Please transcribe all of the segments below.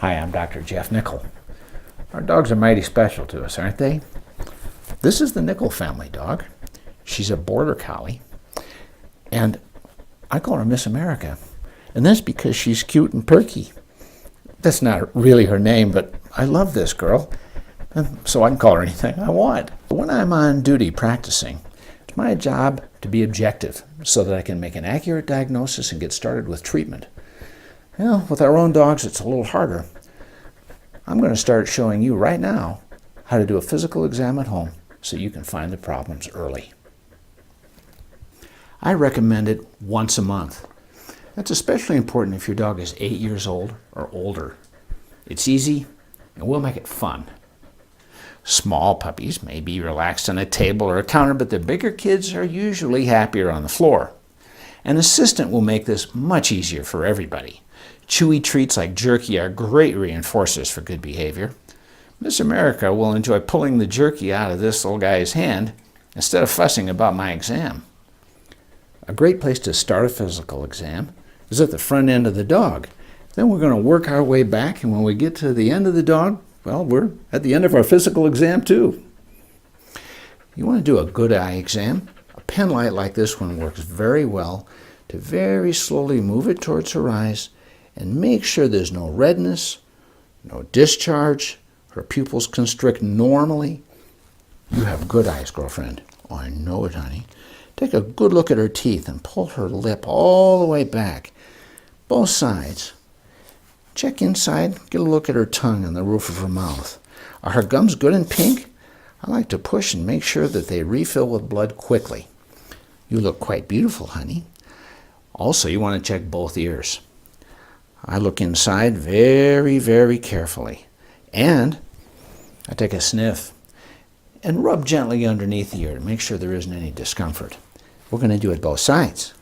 Hi, I'm Dr. Jeff Nickel. Our dogs are mighty special to us, aren't they? This is the Nickel family dog. She's a border collie, and I call her Miss America. And that's because she's cute and perky. That's not really her name, but I love this girl, and so I can call her anything I want. When I'm on duty practicing, it's my job to be objective so that I can make an accurate diagnosis and get started with treatment. Well, with our own dogs, it's a little harder. I'm going to start showing you right now how to do a physical exam at home so you can find the problems early. I recommend it once a month. That's especially important if your dog is 8 years old or older. It's easy, and we'll make it fun. Small puppies may be relaxed on a table or a counter, but the bigger kids are usually happier on the floor. An assistant will make this much easier for everybody. Chewy treats like jerky are great reinforcers for good behavior. Miss America will enjoy pulling the jerky out of this little guy's hand instead of fussing about my exam. A great place to start a physical exam is at the front end of the dog. Then we're going to work our way back, and when we get to the end of the dog, well, we're at the end of our physical exam too. You want to do a good eye exam? A pen light like this one works very well to very slowly move it towards her eyes and make sure there's no redness, no discharge, her pupils constrict normally. You have good eyes, girlfriend. Oh, I know it, honey. Take a good look at her teeth and pull her lip all the way back, both sides. Check inside, get a look at her tongue and the roof of her mouth. Are her gums good and pink? I like to push and make sure that they refill with blood quickly. You look quite beautiful, honey. Also, you want to check both ears. I look inside very, very carefully, and I take a sniff and rub gently underneath the ear to make sure there isn't any discomfort. We're going to do it both sides.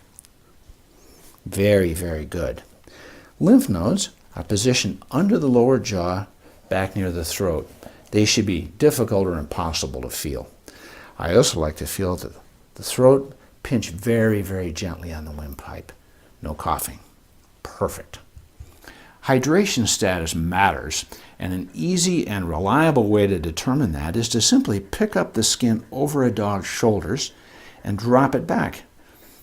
Very, very good. Lymph nodes are positioned under the lower jaw, back near the throat. They should be difficult or impossible to feel. I also like to feel the throat pinch very, very gently on the windpipe. No coughing. Perfect. Hydration status matters, and an easy and reliable way to determine that is to simply pick up the skin over a dog's shoulders and drop it back.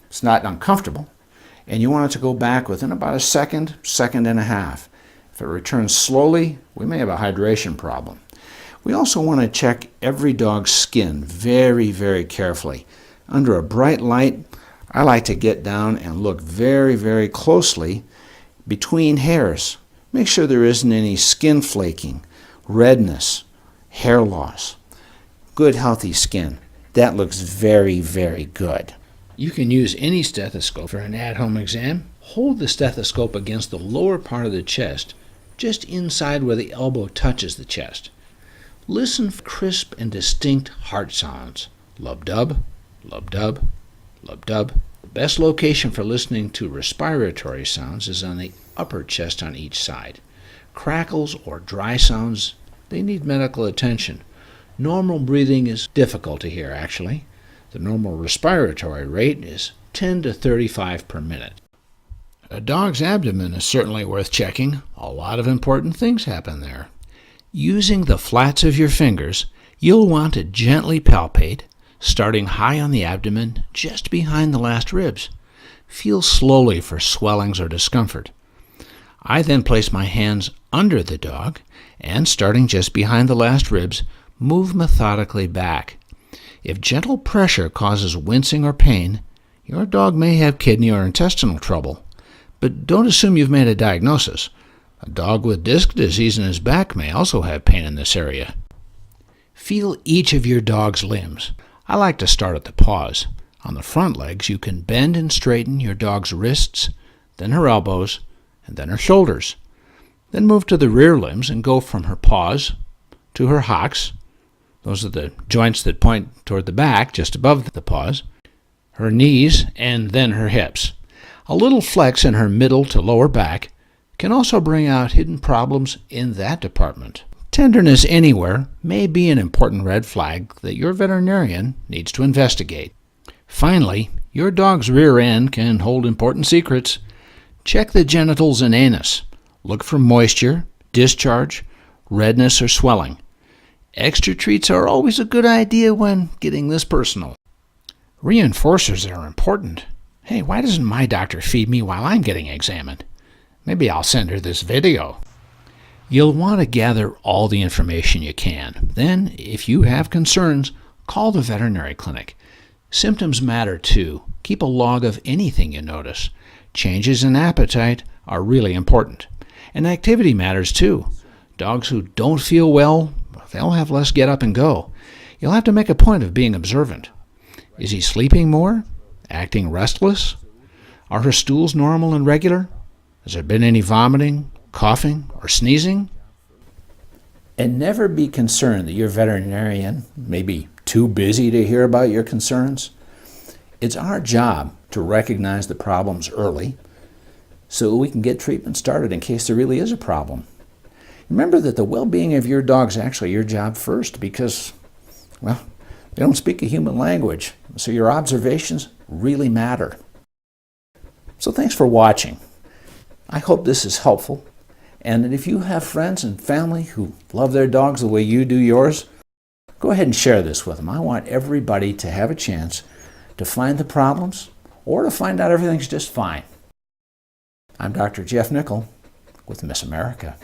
It's not uncomfortable, and you want it to go back within about a second, second and a half. If it returns slowly, we may have a hydration problem. We also want to check every dog's skin very, very carefully. Under a bright light, I like to get down and look very, very closely between hairs. Make sure there isn't any skin flaking, redness, hair loss. Good, healthy skin. That looks very, very good. You can use any stethoscope for an at-home exam. Hold the stethoscope against the lower part of the chest, just inside where the elbow touches the chest. Listen for crisp and distinct heart sounds. Lub-dub, lub-dub, lub-dub. The best location for listening to respiratory sounds is on the upper chest on each side. Crackles or dry sounds, they need medical attention. Normal breathing is difficult to hear, actually. The normal respiratory rate is 10 to 35 per minute. A dog's abdomen is certainly worth checking. A lot of important things happen there. Using the flats of your fingers, you'll want to gently palpate, starting high on the abdomen, just behind the last ribs. Feel slowly for swellings or discomfort. I then place my hands under the dog and, starting just behind the last ribs, move methodically back. If gentle pressure causes wincing or pain, your dog may have kidney or intestinal trouble. But don't assume you've made a diagnosis. A dog with disc disease in his back may also have pain in this area. Feel each of your dog's limbs. I like to start at the paws. On the front legs, you can bend and straighten your dog's wrists, then her elbows, and then her shoulders. Then move to the rear limbs and go from her paws to her hocks. Those are the joints that point toward the back, just above the paws. Her knees, and then her hips. A little flex in her middle to lower back can also bring out hidden problems in that department. Tenderness anywhere may be an important red flag that your veterinarian needs to investigate. Finally, your dog's rear end can hold important secrets. Check the genitals and anus. Look for moisture, discharge, redness, or swelling. Extra treats are always a good idea when getting this personal. Reinforcers are important. Hey, why doesn't my doctor feed me while I'm getting examined? Maybe I'll send her this video. You'll want to gather all the information you can. Then, if you have concerns, call the veterinary clinic. Symptoms matter too. Keep a log of anything you notice. Changes in appetite are really important. And activity matters too. Dogs who don't feel well, they'll have less get up and go. You'll have to make a point of being observant. Is he sleeping more? Acting restless? Are her stools normal and regular? Has there been any vomiting, coughing, or sneezing? And never be concerned that your veterinarian may be too busy to hear about your concerns. It's our job to recognize the problems early so we can get treatment started in case there really is a problem. Remember that the well-being of your dog is actually your job first because, well, they don't speak a human language, so your observations really matter. So thanks for watching. I hope this is helpful. And if you have friends and family who love their dogs the way you do yours, go ahead and share this with them. I want everybody to have a chance to find the problems or to find out everything's just fine. I'm Dr. Jeff Nickel with Miss America.